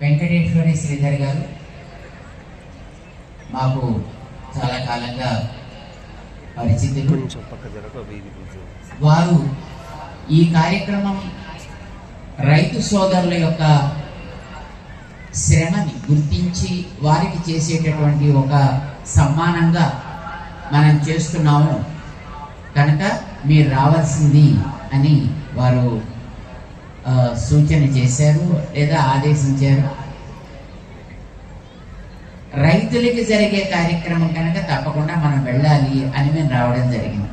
వెంకటేశ్వరి శ్రీధర్ గారు మాకు చాలా కాలంగా పరిచితులు. వారు ఈ కార్యక్రమం రైతు సోదరుల యొక్క శ్రమని గుర్తించి వారికి చేసేటటువంటి ఒక సమ్మానంగా మనం చేస్తున్నాము కనుక మీరు రావాల్సింది అని వారు సూచన చేశారు లేదా ఆదేశించారు. రైతులకి జరిగే కార్యక్రమం కనుక తప్పకుండా మనం వెళ్ళాలి అని మేము రావడం జరిగింది.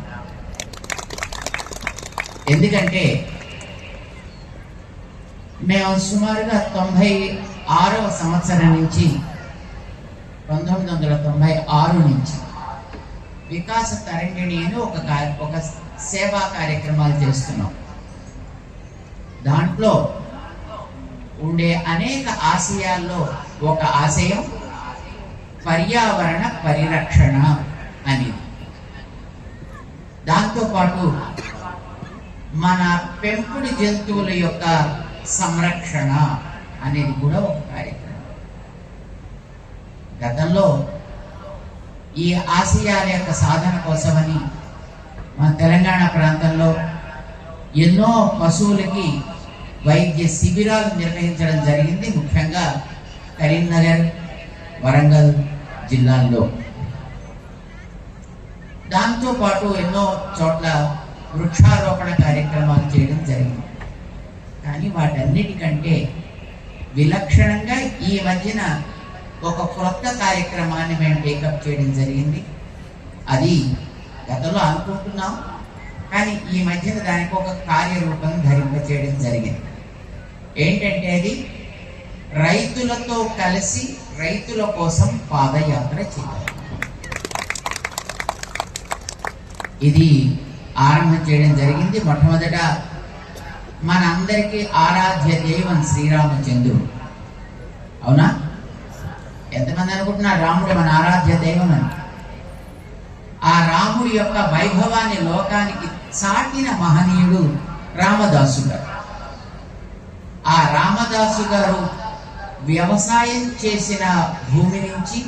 ఎందుకంటే మేము సుమారుగా 96వ సంవత్సరం నుంచి 1996 నుంచి వికాస తరంగిణి అని ఒక సేవా కార్యక్రమాలు చేస్తున్నాం. దాంట్లో ఉండే అనేక ఆశయాల్లో ఒక ఆశయం పర్యావరణ పరిరక్షణ అనేది. దాంతోపాటు మన పెంపుడు జంతువుల యొక్క సంరక్షణ అనేది కూడా ఒక కార్యక్రమం. గతంలో ఈ ఆశయాల యొక్క సాధన కోసమని మన తెలంగాణ ప్రాంతంలో ఎన్నో పశువులకి వైద్య శిబిరాలు నిర్వహించడం జరిగింది, ముఖ్యంగా కరీంనగర్, వరంగల్ జిల్లాల్లో. దాంతోపాటు ఎన్నో చోట్ల వృక్షారోపణ కార్యక్రమాలు చేయడం జరిగింది. కానీ వాటన్నిటికంటే విలక్షణంగా ఈ మధ్యన ఒక క్రొత్త కార్యక్రమాన్ని మేము టేకప్ చేయడం జరిగింది. అది గతంలో అనుకుంటున్నాం, కానీ ఈ మధ్యన దానికి ఒక కార్యరూపం ధరింపచేయడం జరిగింది. ఏంటంటే అది రైతులతో కలిసి రైతుల కోసం పాదయాత్ర చేయాలి. ఇది ఆరంభం చేయడం జరిగింది. మొట్టమొదట మన అందరికీ ఆరాధ్య దైవం శ్రీరామచంద్రుడు. అవునా? ఎంతమంది అనుకుంటున్నారు రాముడు మన ఆరాధ్య దైవం అని? ఆ రాముడి యొక్క వైభవాన్ని లోకానికి చాటిన మహనీయుడు రామదాసు గారు. ఆ రామదాసు గారు వ్యవసాయం చేసిన భూమి నుంచి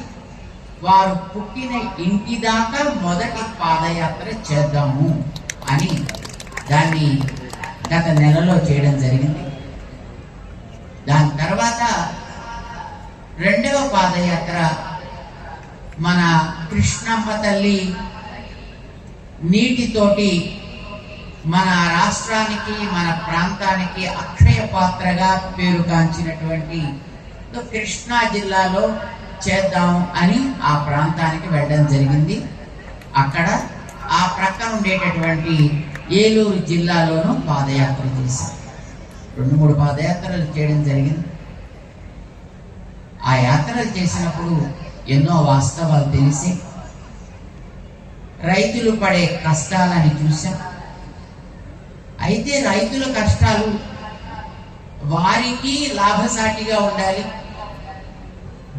వారు పుట్టిన ఇంటి దాకా మొదటి పాదయాత్ర చేద్దాము అని దాన్ని గత నెలలో చేయడం జరిగింది. దాని తర్వాత రెండవ పాదయాత్ర మన కృష్ణమ్మ తల్లి నీటితోటి మన రాష్ట్రానికి మన ప్రాంతానికి అక్షయ పాత్రగా పేరుగాంచినటువంటి కృష్ణా జిల్లాలో చేద్దాం అని ఆ ప్రాంతానికి వెళ్ళడం జరిగింది. అక్కడ ఆ ప్రక్కన ఉండేటటువంటి ఏలూరు జిల్లాలోనూ పాదయాత్ర చేశాం. 2-3 పాదయాత్రలు చేయడం జరిగింది. ఆ యాత్రలు చేసినప్పుడు ఎన్నో వాస్తవాలు తెలిసి రైతులు పడే కష్టాలని చూసాం. అయితే రైతుల కష్టాలు వారికి లాభసాటిగా ఉండాలి,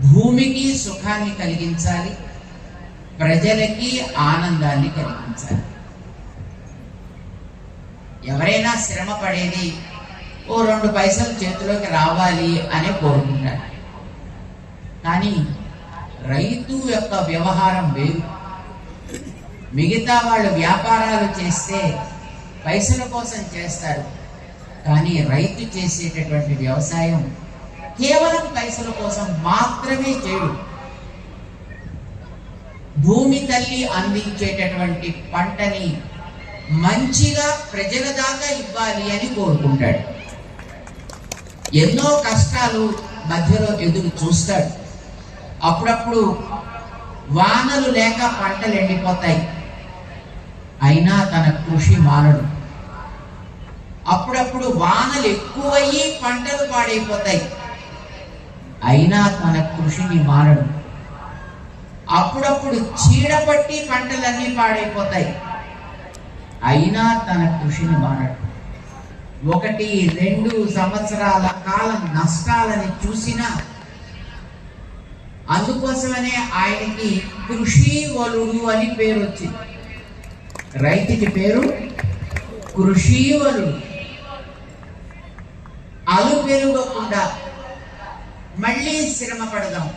భూమికి సుఖాన్ని కలిగించాలి, ప్రజలకి ఆనందాన్ని కలిగించాలి. ఎవరైనా శ్రమ పడేది ఓ 2 పైసలు చేతిలోకి రావాలి అనే కోరుకుంటారు. కానీ రైతు యొక్క వ్యవహారం వేరు. మిగతా వాళ్ళు వ్యాపారాలు చేస్తే పైసల కోసం చేస్తారు, కానీ రైతు చేసేటటువంటి వ్యవసాయం కేవలం పైసల కోసం మాత్రమే చేయడు. భూమి తల్లి అందించేటటువంటి పంటని మంచిగా ప్రజల దాకా ఇవ్వాలి అని కోరుకుంటాడు. ఎన్నో కష్టాలు మధ్యలో ఎదురు చూస్తాడు. అప్పుడప్పుడు వానలు లేక పంటలు ఎండిపోతాయి, అయినా తన కృషి మానడు. అప్పుడప్పుడు వానలు ఎక్కువయ్యి పంటలు పాడైపోతాయి, అయినా తన కృషిని మానడు. అప్పుడప్పుడు చీడపట్టి పంటలన్నీ పాడైపోతాయి, అయినా తన కృషిని మానడు. 1-2 సంవత్సరాల కాలం నష్టాలని చూసినా అందుకోసమనే ఆయనకి కృషి వలుడు అని పేరు వచ్చింది. రైతుకి పేరు కృషి వలుడు. అలు పెరగకుండా మళ్ళీ శ్రమ పడదాం,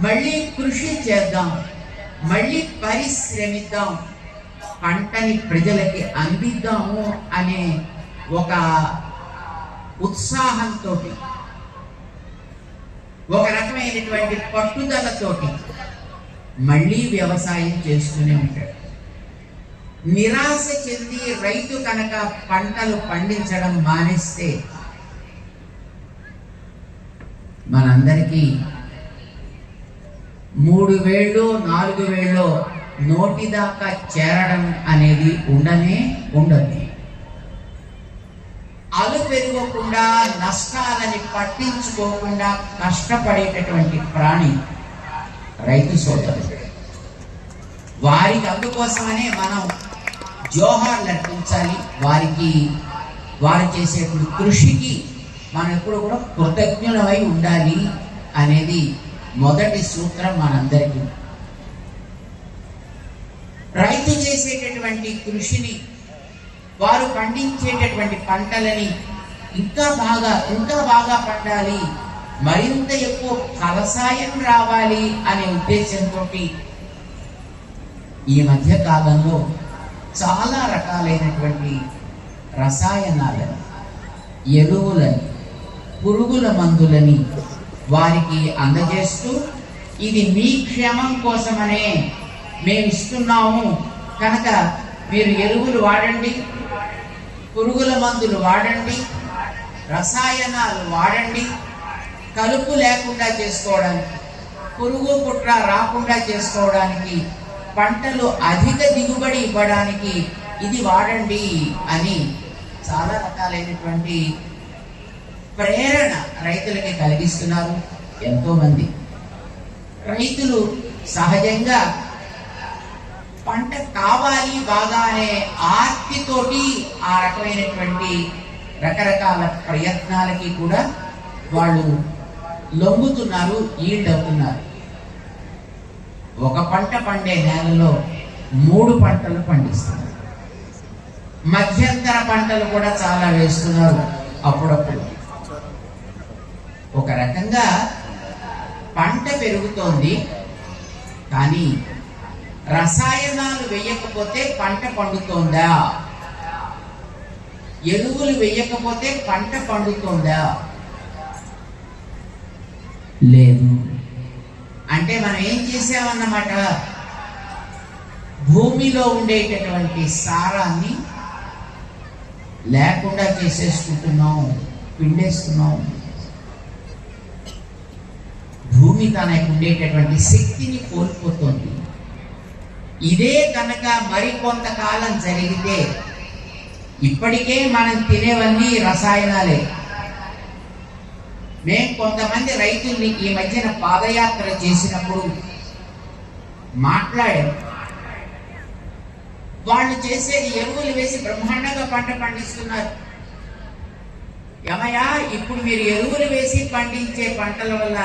మళ్ళీ కృషి చేద్దాం, మళ్ళీ పరిశ్రమిద్దాం, పంటని ప్రజలకి అందిద్దాము అనే ఒక ఉత్సాహంతో, ఒక రకమైనటువంటి పట్టుదలతోటి మళ్ళీ వ్యవసాయం చేస్తూనే ఉంటాడు. నిరాశ చెంది రైతు కనుక పంటలు పండించడం మానేస్తే మనందరికీ 3 వేళ్ళు 4 వేళ్ళు నోటి దాకా చేరడం అనేది ఉండదు. అలు పెరగకుండా, నష్టాలని పట్టించుకోకుండా కష్టపడేటటువంటి ప్రాణి రైతు సోదరుడు. వారికి అందుకోసమనే మనం జోహార్లు అర్పించాలి. వారు చేసేటువంటి కృషికి మనం ఎప్పుడు కూడా కృతజ్ఞులమై ఉండాలి అనేది మొదటి సూత్రం మనందరికీ. రైతు చేసేటటువంటి కృషిని, వారు పండించేటటువంటి పంటలని ఇంకా బాగా పండాలి, మరింత ఎక్కువ ఫలసాయం రావాలి అనే ఉద్దేశంతో ఈ మధ్య కాలంలో చాలా రకాలైనటువంటి రసాయనాలని, ఎరువులని, పురుగుల మందులని వారికి అందజేస్తూ, ఇది మీ క్షేమం కోసమనే మేము ఇస్తున్నాము కనుక మీరు ఎరువులు వాడండి, పురుగుల మందులు వాడండి, రసాయనాలు వాడండి, కలుపు లేకుండా చేసుకోవడానికి, పురుగు పుట్ర రాకుండా చేసుకోవడానికి, పంటలు అధిక దిగుబడి ఇవ్వడానికి ఇది వాడండి అని చాలా రకాలైనటువంటి ప్రేరణ రైతులకి కలిగిస్తున్నారు ఎంతో మంది. రైతులు సహజంగా పంట కావాలి బాగా అనే ఆర్తితోటి ఆ రకమైనటువంటి రకరకాల ప్రయత్నాలకి కూడా వాళ్ళు లొంగుతున్నారు, ఈల్డ్ అవుతున్నారు. ఒక పంట పండే నేలలో 3 పంటలు పండిస్తున్నారు. మధ్యంతర పంటలు కూడా చాలా వేస్తున్నారు అప్పుడప్పుడు. ఒక రకంగా పంట పెరుగుతోంది, కానీ రసాయనాలు వేయకపోతే పంట పండుతోందా? ఎరువులు వేయకపోతే పంట పండుతోందా? లేదు. అంటే మనం ఏం చేసామన్నమాట, భూమిలో ఉండేటటువంటి సారాన్ని లేకుండా చేసేసుకుంటున్నాం, పిండేస్తున్నాం. భూమి తనకు ఉండేటటువంటి శక్తిని కోల్పోతుంది. ఇదే కనుక మరికొంతకాలం జరిగితే, ఇప్పటికే మనం తినేవన్నీ రసాయనాలే. మేము కొంతమంది రైతుల్ని ఈ మధ్యన పాదయాత్ర చేసినప్పుడు మాట్లాడాం. వాళ్ళు చేసేది ఎరువులు వేసి బ్రహ్మాండంగా పంట పండిస్తున్నారు. ఏమయ్యా, ఇప్పుడు మీరు ఎరువులు వేసి పండించే పంటల వల్ల